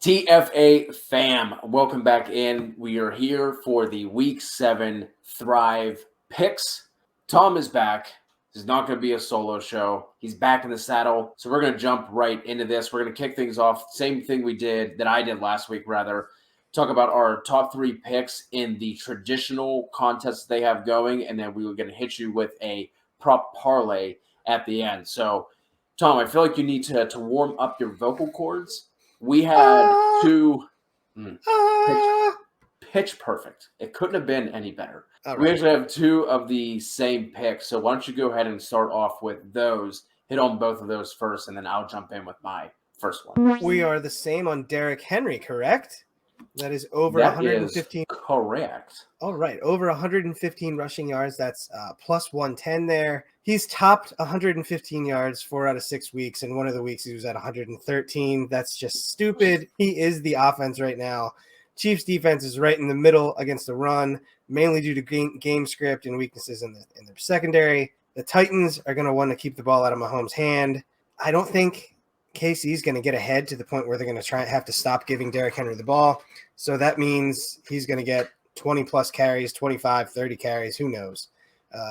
TFA fam, welcome back in. We are here for the Week 7 Thrive picks. Tom is back. This is not going to be a solo show. He's back in the saddle. So we're going to jump right into this. We're going to kick things off. Same thing that I did last week, rather. Talk about our top 3 picks in the traditional contests they have going. And then we were going to hit you with a prop parlay at the end. So, Tom, I feel like you need to warm up your vocal cords. We had two pitch perfect. It couldn't have been any better. Right. We actually have 2 of the same picks. So why don't you go ahead and start off with those, hit on both of those first, and then I'll jump in with my first one. We are the same on Derrick Henry, correct? That is over 115. Correct. All right, over 115 rushing yards. That's plus 110 there. He's topped 115 yards 4 out of 6 weeks, and one of the weeks he was at 113. That's just stupid. He is the offense right now. Chiefs defense is right in the middle against the run, mainly due to game script and weaknesses in their secondary. The Titans are going to want to keep the ball out of Mahomes' hand. I don't think Kelce is going to get ahead to the point where they're going to have to stop giving Derrick Henry the ball. So that means he's going to get 20-plus carries, 25, 30 carries, who knows.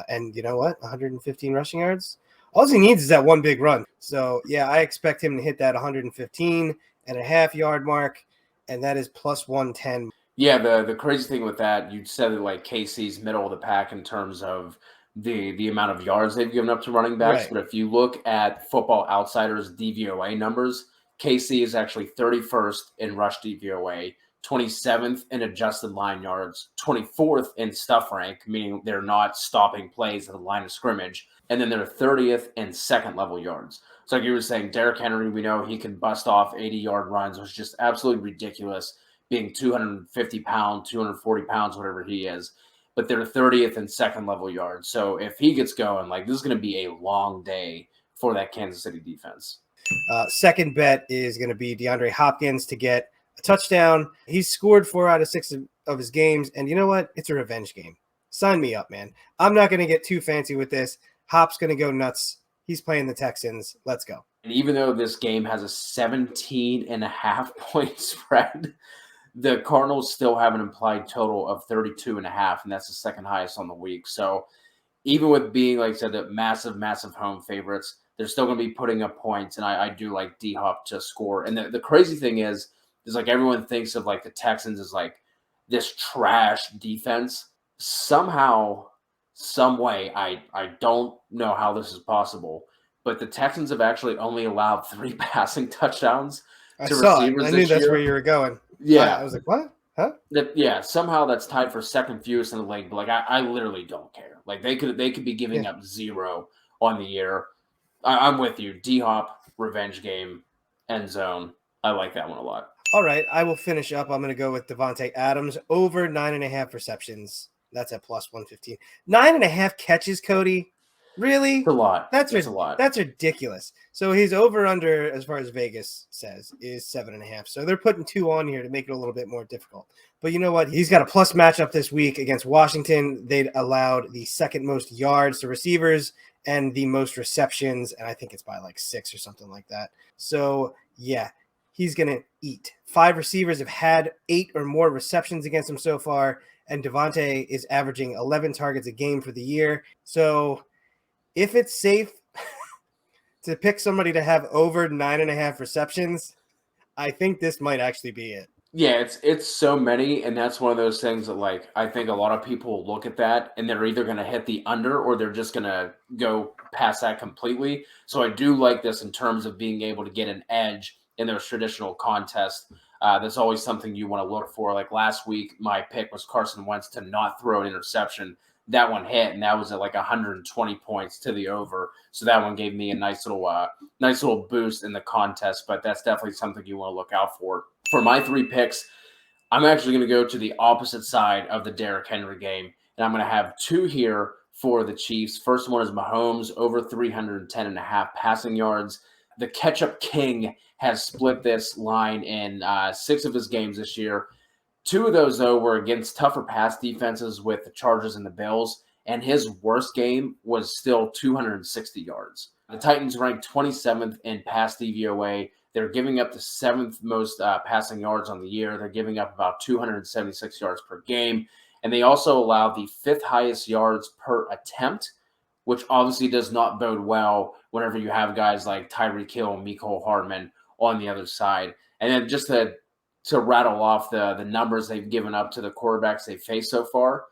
And you know what? 115 rushing yards? All he needs is that one big run. So, yeah, I expect him to hit that 115.5-yard mark, and that is plus 110. Yeah, the crazy thing with that, you said that, like, Casey's middle of the pack in terms of the amount of yards they've given up to running backs. Right. But if you look at Football Outsiders' DVOA numbers, KC is actually 31st in rush DVOA, 27th in adjusted line yards, 24th in stuff rank, meaning they're not stopping plays at the line of scrimmage, and then they're 30th in second-level yards. So like you were saying, Derrick Henry, we know he can bust off 80-yard runs, which is just absolutely ridiculous, being 250 pounds, 240 pounds, whatever he is. But they're 30th in second-level yards. So if he gets going, like, this is going to be a long day for that Kansas City defense. Second bet is going to be DeAndre Hopkins to get a touchdown. He's scored 4 out of 6 of his games. And you know what? It's a revenge game. Sign me up, man. I'm not going to get too fancy with this. Hop's going to go nuts. He's playing the Texans. Let's go. And even though this game has a 17.5-point spread, the Cardinals still have an implied total of 32.5, and that's the second highest on the week. So even with being, like I said, the massive home favorites, they're still going to be putting up points, and I do like D-Hop to score. And the crazy thing is like everyone thinks of, like, the Texans as, like, this trash defense. Somehow, some way, I don't know how this is possible, but the Texans have actually only allowed 3 passing touchdowns to receivers I knew that's where you were going. Yeah. I was like, what? Huh? Yeah, somehow that's tied for second fewest in the league, but, like, I literally don't care. Like, they could be giving up 0 on the year. I'm with you. D-Hop, revenge game, end zone. I like that one a lot. All right, I will finish up. I'm going to go with Davante Adams over 9.5 receptions. That's at plus 115. 9.5 catches, Cody. Really? It's a lot. That's a lot. That's ridiculous. So his over-under, as far as Vegas says, is 7.5. So they're putting 2 on here to make it a little bit more difficult. But you know what? He's got a plus matchup this week against Washington. They'd allowed the second most yards to receivers and the most receptions, and I think it's by like 6 or something like that. So, yeah, he's going to eat. 5 receivers have had 8 or more receptions against him so far, and Davante is averaging 11 targets a game for the year. So if it's safe to pick somebody to have over 9.5 receptions, I think this might actually be it. Yeah, it's so many, and that's one of those things that, like, I think a lot of people look at that, and they're either going to hit the under or they're just going to go past that completely. So I do like this in terms of being able to get an edge in those traditional contests. That's always something you want to look for. Like last week, my pick was Carson Wentz to not throw an interception. That one hit, and that was at like 120 points to the over. So that one gave me a nice little boost in the contest. But that's definitely something you want to look out for. For my 3 picks, I'm actually going to go to the opposite side of the Derrick Henry game, and I'm going to have 2 here for the Chiefs. First one is Mahomes over 310.5 passing yards. The catch-up king has split this line in 6 of his games this year. 2 of those, though, were against tougher pass defenses with the Chargers and the Bills, and his worst game was still 260 yards. The Titans ranked 27th in pass DVOA, They're giving up the 7th most passing yards on the year. They're giving up about 276 yards per game. And they also allow the 5th highest yards per attempt, which obviously does not bode well whenever you have guys like Tyreek Hill and Mecole Hardman on the other side. And then just to rattle off the numbers they've given up to the quarterbacks they've faced so far,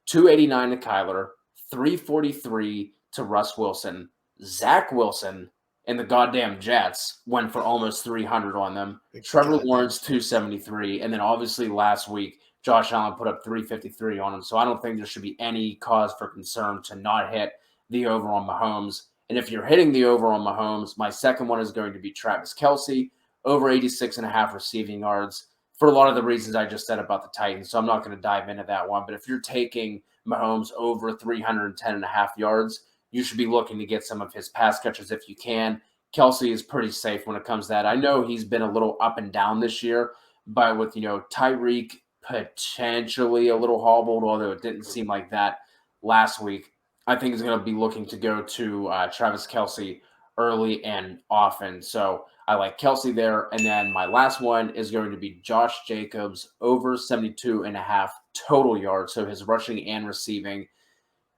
289 to Kyler, 343 to Russ Wilson. Zach Wilson and the goddamn Jets went for almost 300 on them. Trevor Lawrence, 273. And then obviously last week, Josh Allen put up 353 on him. So I don't think there should be any cause for concern to not hit the over on Mahomes. And if you're hitting the over on Mahomes, my second one is going to be Travis Kelce, over 86.5 receiving yards for a lot of the reasons I just said about the Titans. So I'm not going to dive into that one. But if you're taking Mahomes over 310.5 yards, you should be looking to get some of his pass catches if you can. Kelce is pretty safe when it comes to that. I know he's been a little up and down this year, but with, Tyreek potentially a little hobbled, although it didn't seem like that last week, I think he's going to be looking to go to Travis Kelce early and often. So I like Kelce there. And then my last one is going to be Josh Jacobs, over 72.5 total yards. So his rushing and receiving.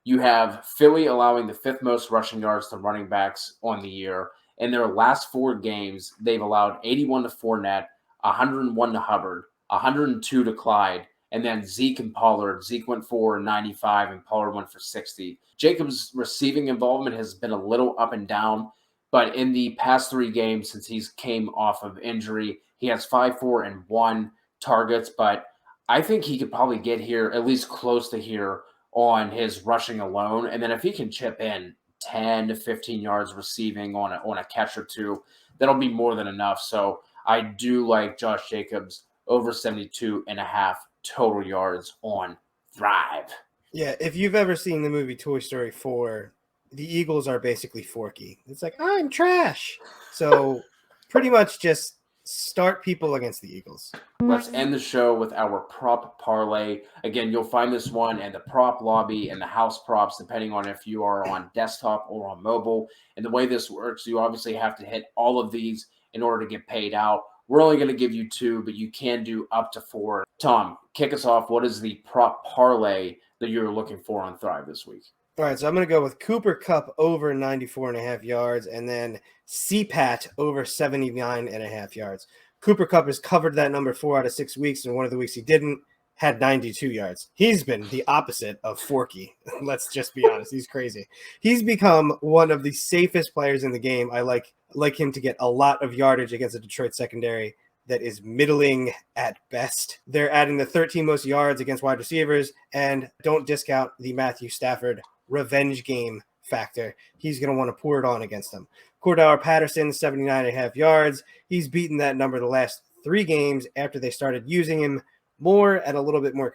You have Philly allowing the 5th most rushing yards to running backs on the year. In their last 4 games, they've allowed 81 to Fournette, 101 to Hubbard, 102 to Clyde, and then Zeke and Pollard. Zeke went for 95 and Pollard went for 60. Jacobs' receiving involvement has been a little up and down, but in the past 3 games since he's came off of injury, he has 5, 4, and 1 targets, but I think he could probably get here, at least close to here, on his rushing alone. And then if he can chip in 10 to 15 yards receiving on a catch or two, that'll be more than enough. So I do like Josh Jacobs over 72.5 total yards on Thrive. Yeah, if you've ever seen the movie Toy Story 4, the Eagles are basically Forky. It's like, I'm trash. So pretty much just start people against the Eagles. Let's end the show with our prop parlay. Again, you'll find this one in the prop lobby and the house props, depending on if you are on desktop or on mobile. And the way this works, you obviously have to hit all of these in order to get paid out. We're only going to give you 2, but you can do up to 4. Tom, kick us off. What is the prop parlay that you're looking for on Thrive this week? All right, so I'm going to go with Cooper Kupp over 94.5 yards and then CPAT over 79.5 yards. Cooper Kupp has covered that number 4 out of 6 weeks, and one of the weeks he didn't had 92 yards. He's been the opposite of Forky. Let's just be honest. He's crazy. He's become one of the safest players in the game. I like him to get a lot of yardage against the Detroit secondary that is middling at best. They're adding the 13 most yards against wide receivers, and don't discount the Matthew Stafford revenge game factor. He's going to want to pour it on against them. Cordell Patterson, 79.5 yards. He's beaten that number the last 3 games after they started using him more and a little bit more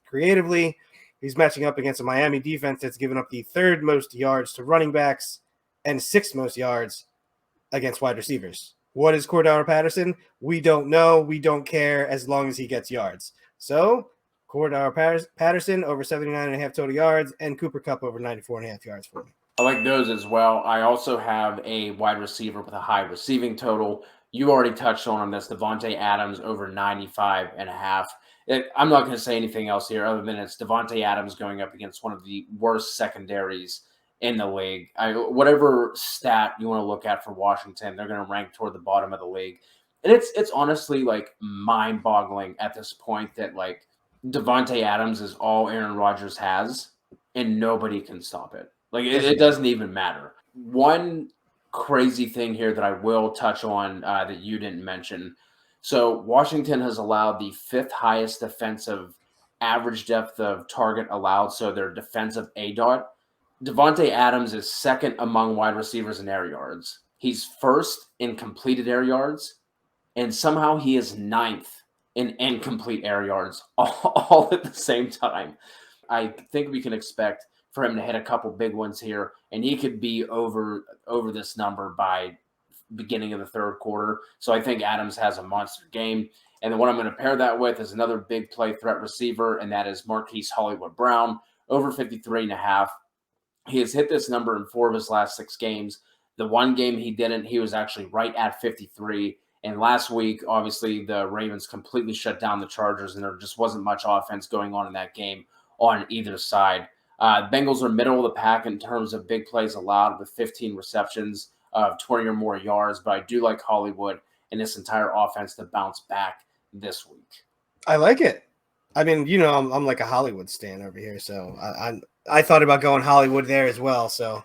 creatively. He's matching up against a Miami defense that's given up the 3rd most yards to running backs and 6th most yards against wide receivers. What is Cordell Patterson? We don't know. We don't care as long as he gets yards. So Cordell Patterson over 79.5 total yards and Cooper Kupp over 94.5 yards for me. I like those as well. I also have a wide receiver with a high receiving total. You already touched on him. That's Davante Adams over 95.5. I'm not going to say anything else here other than it's Davante Adams going up against one of the worst secondaries in the league. Whatever stat you want to look at for Washington, they're going to rank toward the bottom of the league. And it's honestly like mind-boggling at this point that like Davante Adams is all Aaron Rodgers has and nobody can stop it. Like it doesn't even matter. One crazy thing here that I will touch on that you didn't mention. So Washington has allowed the 5th highest defensive average depth of target allowed. So their defensive ADOT. Davante Adams is 2nd among wide receivers in air yards. He's 1st in completed air yards. And somehow he is 9th in incomplete air yards all at the same time. I think we can expect for him to hit a couple big ones here, and he could be over this number by beginning of the 3rd quarter. So I think Adams has a monster game. And then what I'm going to pair that with is another big play threat receiver, and that is Marquise Hollywood Brown, over 53.5. He has hit this number in 4 of his last 6 games. The one game he didn't, he was actually right at 53. And last week, obviously, the Ravens completely shut down the Chargers, and there just wasn't much offense going on in that game on either side. Bengals are middle of the pack in terms of big plays allowed with 15 receptions of 20 or more yards, but I do like Hollywood and this entire offense to bounce back this week. I like it. I mean, I'm like a Hollywood stan over here, so I thought about going Hollywood there as well. So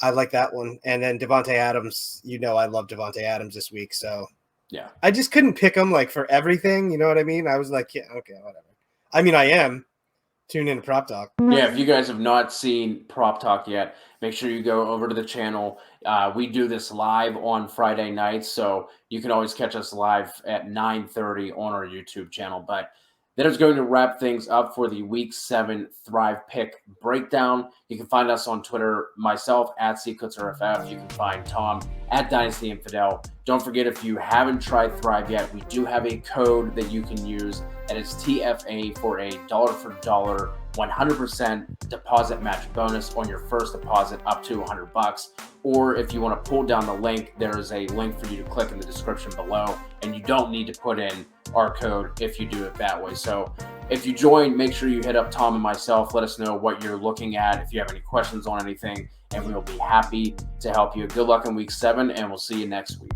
I like that one. And then Davante Adams, I love Davante Adams this week. So yeah, I just couldn't pick him like for everything. You know what I mean? I was like, yeah, okay, whatever. I mean, I am. Tune in to Prop Talk. Yeah, if you guys have not seen Prop Talk yet, make sure you go over to the channel. We do this live on Friday nights, so you can always catch us live at 9:30 on our YouTube channel. But that is going to wrap things up for the Week 7 Thrive Pick breakdown. You can find us on Twitter, myself at CClitzerFF. You can find Tom at Dynasty Infidel. Don't forget, if you haven't tried Thrive yet, we do have a code that you can use, and it's TFA for a dollar for dollar 100% deposit match bonus on your first deposit up to $100. Or if you want to pull down the link, there is a link for you to click in the description below, and you don't need to put in our code if you do it that way. So if you join, make sure you hit up Tom and myself. Let us know what you're looking at, if you have any questions on anything, and we will be happy to help you. Good luck in Week 7, and we'll see you next week.